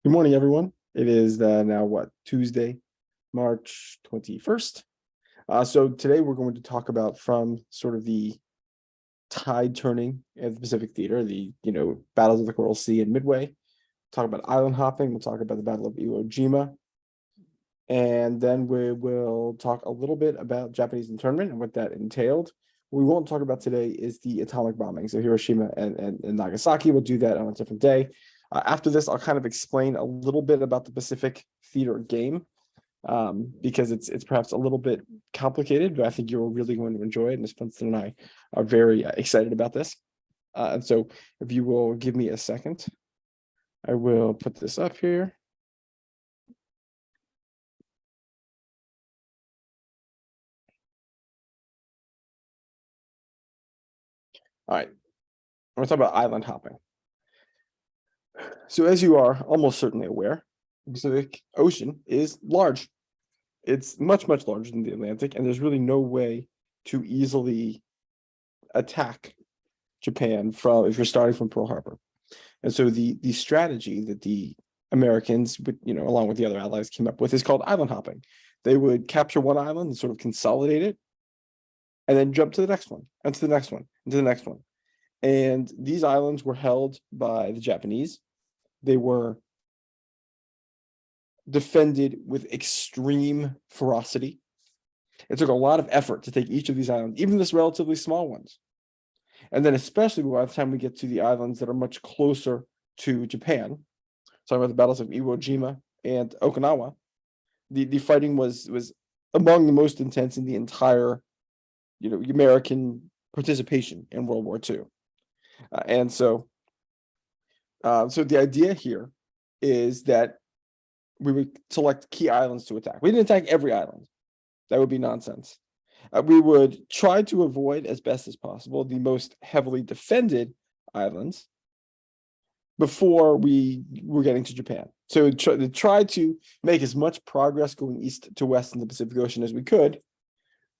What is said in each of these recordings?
Good morning, everyone. It is now Tuesday, March 21st. So today we're going to talk about from sort of the tide turning at the Pacific Theater, the battles of the Coral Sea and Midway. Talk about island hopping. We'll talk about the Battle of Iwo Jima, and then we will talk a little bit about Japanese internment and what that entailed. What we won't talk about today is the atomic bombing. So Hiroshima and Nagasaki. We'll do that on a different day. After this, I'll kind of explain a little bit about the Pacific Theater game because it's perhaps a little bit complicated, but I think you're really going to enjoy it. And Ms. Princeton and I are very excited about this. And so if you will give me a second, I will put this up here. All right, we're talking about island hopping. So as you are almost certainly aware, the Pacific Ocean is large. It's much, much larger than the Atlantic, and there's really no way to easily attack Japan if you're starting from Pearl Harbor. And so the strategy that the Americans, along with the other allies, came up with is called island hopping. They would capture one island and sort of consolidate it, and then jump to the next one, and to the next one, and to the next one. And these islands were held by the Japanese. They were defended with extreme ferocity. It took a lot of effort to take each of these islands, even this relatively small ones. And then especially by the time we get to the islands that are much closer to Japan, talking about the battles of Iwo Jima and Okinawa, the fighting was among the most intense in the entire, American participation in World War II. And so the idea here is that we would select key islands to attack. We didn't attack every island. That would be nonsense. We would try to avoid as best as possible the most heavily defended islands before we were getting to Japan. So try to make as much progress going east to west in the Pacific Ocean as we could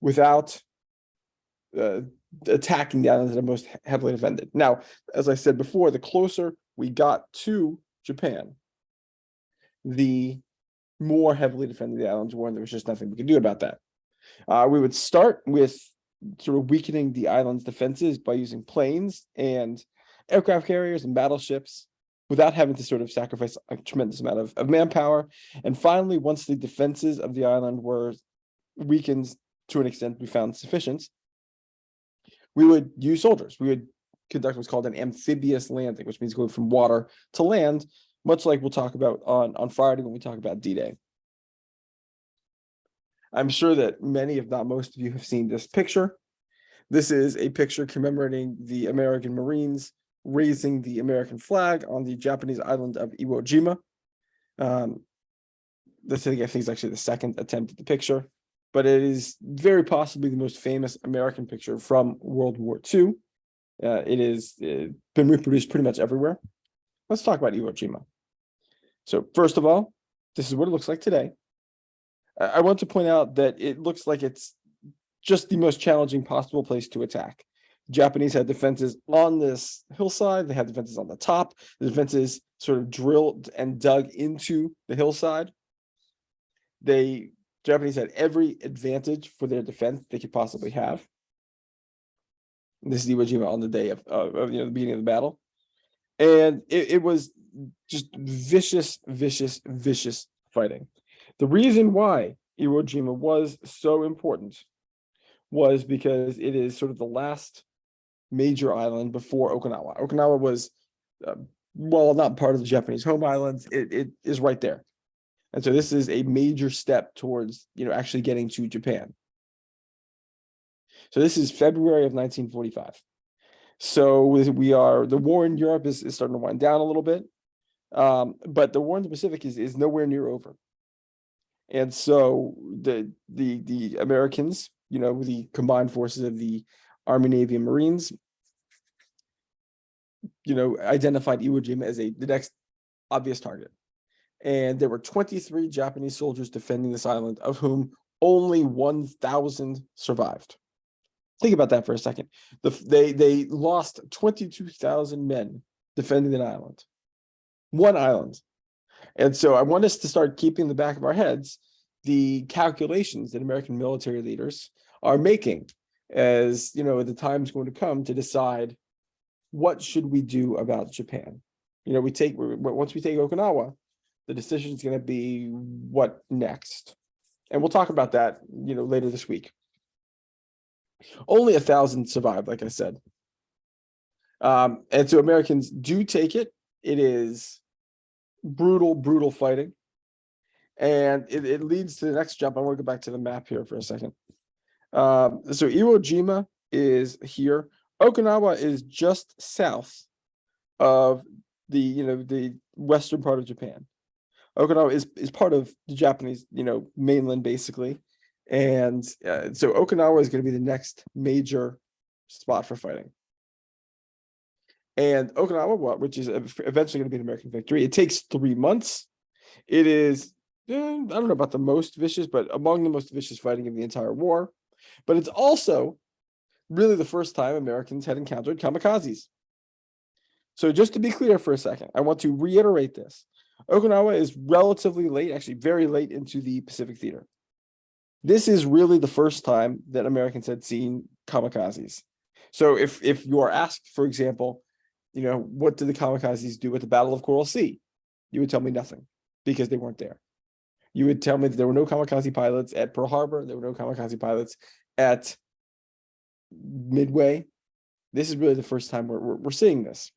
without attacking the islands that are most heavily defended. Now, as I said before, the closer we got to Japan, the more heavily defended the islands were, and there was just nothing we could do about that. We would start with sort of weakening the island's defenses by using planes and aircraft carriers and battleships without having to sort of sacrifice a tremendous amount of manpower. And finally, once the defenses of the island were weakened to an extent we found sufficient, we would use soldiers. We would conduct what's called an amphibious landing, which means going from water to land, much like we'll talk about on Friday when we talk about D-Day. I'm sure that many, if not most of you, have seen this picture. This is a picture commemorating the American Marines raising the American flag on the Japanese island of Iwo Jima. This, I think, is actually the second attempt at the picture, but it is very possibly the most famous American picture from World War II. It has been reproduced pretty much everywhere. Let's talk about Iwo Jima. So first of all, this is what it looks like today. I want to point out that it looks like it's just the most challenging possible place to attack. Japanese had defenses on this hillside. They had defenses on the top. The defenses sort of drilled and dug into the hillside. Japanese had every advantage for their defense they could possibly have. This is Iwo Jima on the day of the beginning of the battle. And it was just vicious fighting. The reason why Iwo Jima was so important was because it is sort of the last major island before Okinawa. Okinawa was, not part of the Japanese home islands. It is right there. And so this is a major step towards, actually getting to Japan. So this is February of 1945. So the war in Europe is starting to wind down a little bit. But the war in the Pacific is nowhere near over. And so the Americans, the combined forces of the Army, Navy, and Marines, identified Iwo Jima as the next obvious target. And there were 23 Japanese soldiers defending this island, of whom only 1,000 survived. Think about that for a second. They lost 22,000 men defending an island. One island. And so I want us to start keeping in the back of our heads the calculations that American military leaders are making as, the time's going to come to decide what should we do about Japan. Once we take Okinawa, the decision is going to be what next. And we'll talk about that, later this week. Only 1,000 survived, like I said. And so Americans do take it. It is brutal, brutal fighting. And it leads to the next jump. I want to go back to the map here for a second. So Iwo Jima is here. Okinawa is just south of the western part of Japan. Okinawa is part of the Japanese, mainland, basically. And so Okinawa is going to be the next major spot for fighting. And Okinawa, which is eventually going to be an American victory, it takes 3 months. It is, I don't know about the most vicious, but among the most vicious fighting of the entire war. But it's also really the first time Americans had encountered kamikazes. So just to be clear for a second, I want to reiterate this. Okinawa is relatively late, actually very late into the Pacific theater. This is really the first time that Americans had seen kamikazes. So if you are asked, for example, what did the kamikazes do at the Battle of Coral Sea? You would tell me nothing because they weren't there. You would tell me that there were no kamikaze pilots at Pearl Harbor. There were no kamikaze pilots at Midway. This is really the first time we're seeing this.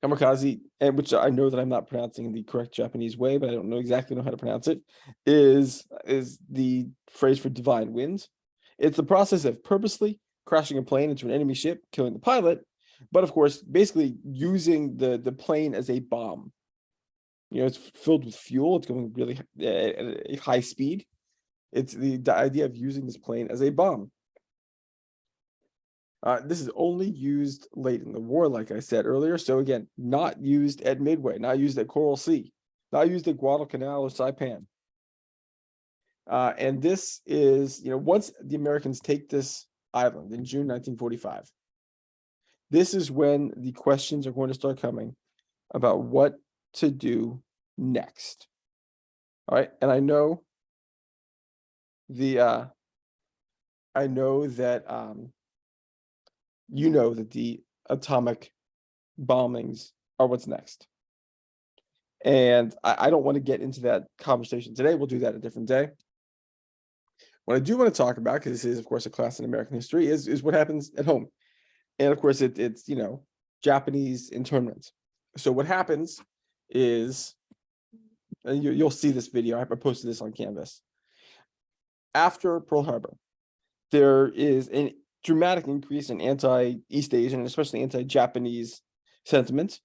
Kamikaze, and which I know that I'm not pronouncing in the correct Japanese way, but I don't exactly know how to pronounce it, is the phrase for divine wind. It's the process of purposely crashing a plane into an enemy ship, killing the pilot, but of course, basically using the plane as a bomb. It's filled with fuel. It's going really at a high speed. It's the idea of using this plane as a bomb. This is only used late in the war, like I said earlier. So again, not used at Midway, not used at Coral Sea, not used at Guadalcanal or Saipan. And this is, once the Americans take this island in June 1945, this is when the questions are going to start coming about what to do next. All right, and I know that the atomic bombings are what's next. And I don't want to get into that conversation today. We'll do that a different day. What I do want to talk about, because this is, of course, a class in American history, is what happens at home. And of course, it's Japanese internment. So what happens is, and you'll see this video, I posted this on Canvas. After Pearl Harbor, there is a dramatic increase in anti-East Asian, and especially anti-Japanese sentiment.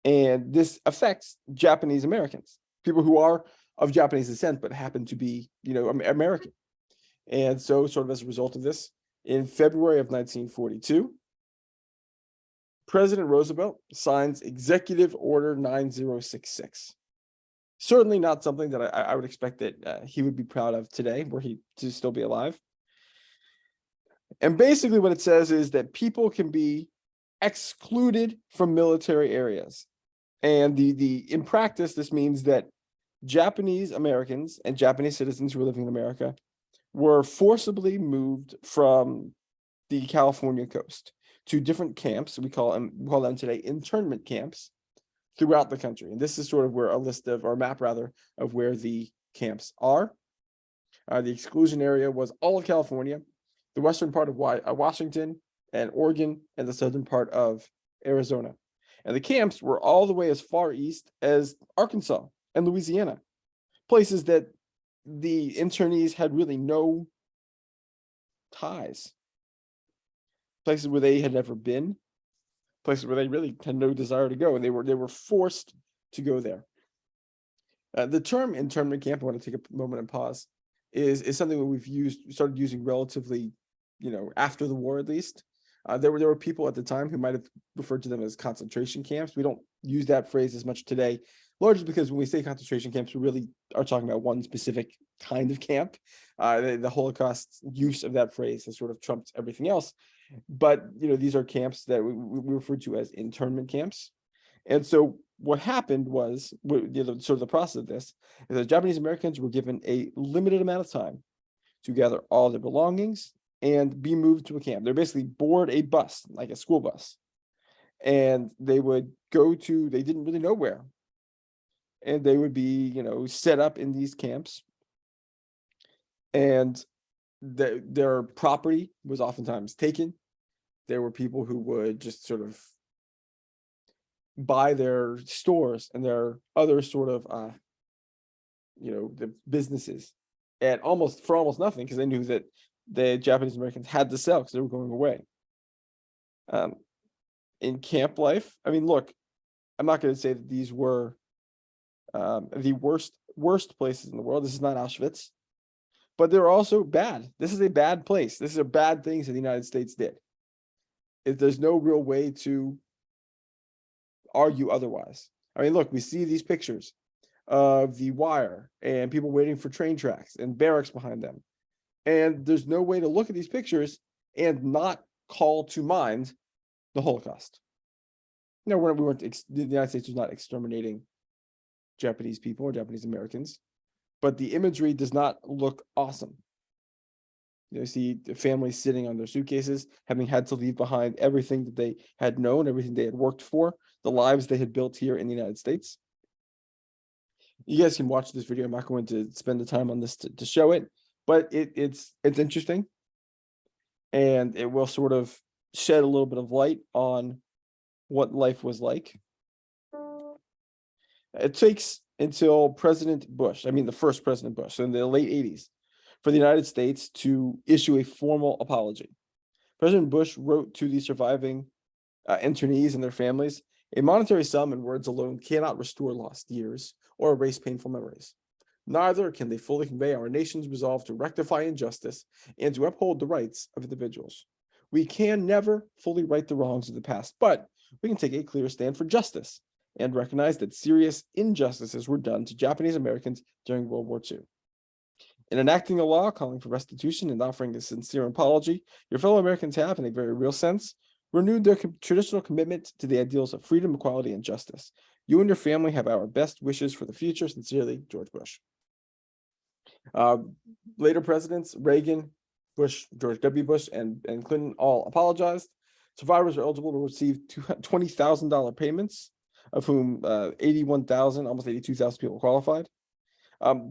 And this affects Japanese Americans, people who are of Japanese descent, but happen to be, American. And so sort of as a result of this, in February of 1942, President Roosevelt signs Executive Order 9066. Certainly not something that I would expect that he would be proud of today, were he to still be alive. And basically what it says is that people can be excluded from military areas. And in practice, this means that Japanese Americans and Japanese citizens who were living in America were forcibly moved from the California coast to different camps. We call them today internment camps throughout the country. And this is sort of where a map of where the camps are. The exclusion area was all of California, the western part of Washington and Oregon, and the southern part of Arizona. And the camps were all the way as far east as Arkansas and Louisiana, places that the internees had really no ties, places where they had never been, places where they really had no desire to go, and they were forced to go there. The term internment camp, I want to take a moment and pause, is something that we started using relatively, after the war at least. There were people at the time who might have referred to them as concentration camps. We don't use that phrase as much today, largely because when we say concentration camps, we really are talking about one specific kind of camp. The Holocaust use of that phrase has sort of trumped everything else. But these are camps that we refer to as internment camps. And so what happened was, sort of the process of this, is that Japanese Americans were given a limited amount of time to gather all their belongings and be moved to a camp. They're basically board a bus, like a school bus, and they would go to, they didn't really know where, and they would be, set up in these camps, and their property was oftentimes taken. There were people who would just sort of buy their stores and their other sort of, the businesses at almost nothing, because they knew that the Japanese Americans had to sell because they were going away. In camp life, I mean, look, I'm not going to say that these were the worst places in the world. This is not Auschwitz, but they're also bad. This is a bad place. This is a bad things that the United States did. There's no real way to argue otherwise. I mean, look, we see these pictures of the wire and people waiting for train tracks and barracks behind them. And there's no way to look at these pictures and not call to mind the Holocaust. No, the United States was not exterminating Japanese people or Japanese Americans, but the imagery does not look awesome. You see the families sitting on their suitcases, having had to leave behind everything that they had known, everything they had worked for, the lives they had built here in the United States. You guys can watch this video. I'm not going to spend the time on this to show it, but it's interesting, and it will sort of shed a little bit of light on what life was like. It takes until President Bush, I mean the first President Bush, so in the late 80s, for the United States to issue a formal apology. President Bush wrote to the surviving internees and their families, "A monetary sum and words alone cannot restore lost years or erase painful memories. Neither can they fully convey our nation's resolve to rectify injustice and to uphold the rights of individuals. We can never fully right the wrongs of the past, but we can take a clear stand for justice and recognize that serious injustices were done to Japanese Americans during World War II. In enacting a law calling for restitution and offering a sincere apology, your fellow Americans have, in a very real sense, renewed their traditional commitment to the ideals of freedom, equality, and justice. You and your family have our best wishes for the future. Sincerely, George Bush." Later presidents, Reagan, Bush, George W. Bush, and Clinton all apologized. Survivors are eligible to receive $20,000 payments, of whom 81,000, almost 82,000 people qualified.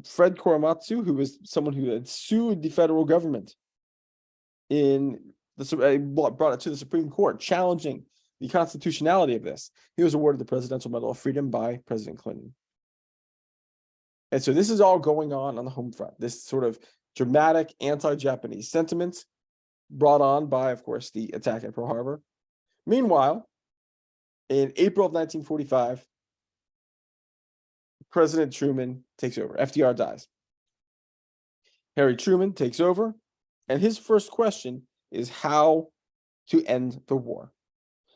Fred Korematsu, who was someone who had sued the federal government brought it to the Supreme Court, challenging the constitutionality of this. He was awarded the Presidential Medal of Freedom by President Clinton. And so this is all going on the home front, this sort of dramatic anti-Japanese sentiment brought on by, of course, the attack at Pearl Harbor. Meanwhile, in April of 1945, President Truman takes over. FDR dies. Harry Truman takes over, and his first question is how to end the war.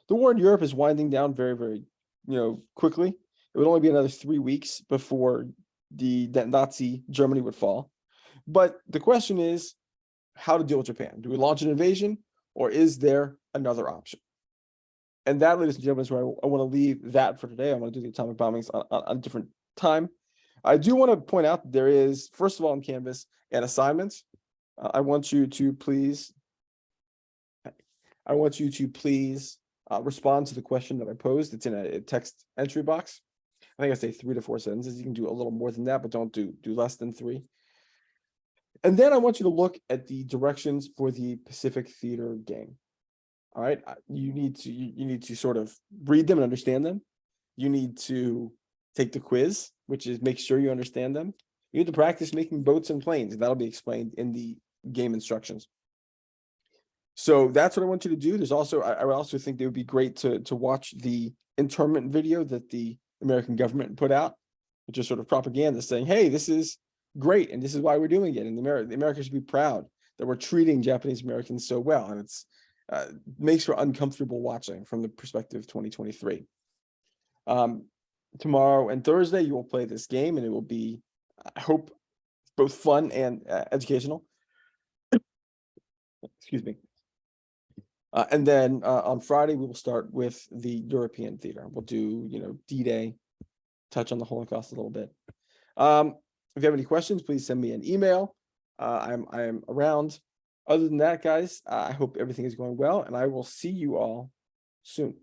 The war in Europe is winding down very, very, quickly. It would only be another 3 weeks before the Nazi Germany would fall. But the question is how to deal with Japan. Do we launch an invasion, or is there another option? And that, ladies and gentlemen, is where I want to leave that for today. I want to do the atomic bombings on a different time. I do want to point out that there is, first of all, on Canvas, an assignment. I want you to please respond to the question that I posed. It's in a text entry box. I think I say 3 to 4 sentences. You can do a little more than that, but don't do less than 3. And then I want you to look at the directions for the Pacific Theater game. All right, you need to sort of read them and understand them. You need to take the quiz, which is make sure you understand them. You need to practice making boats and planes, and that'll be explained in the game instructions. So that's what I want you to do. There's also, I also think it would be great to watch the internment video that the American government put out, which is sort of propaganda saying, hey, this is great, and this is why we're doing it. And the Americans should be proud that we're treating Japanese Americans so well. And it's makes for uncomfortable watching from the perspective of 2023. Tomorrow and Thursday, you will play this game, and it will be, I hope, both fun and educational. Excuse me. And then on Friday, we will start with the European theater. We'll do, D-Day, touch on the Holocaust a little bit. If you have any questions, please send me an email. I'm around. Other than that, guys, I hope everything is going well, and I will see you all soon.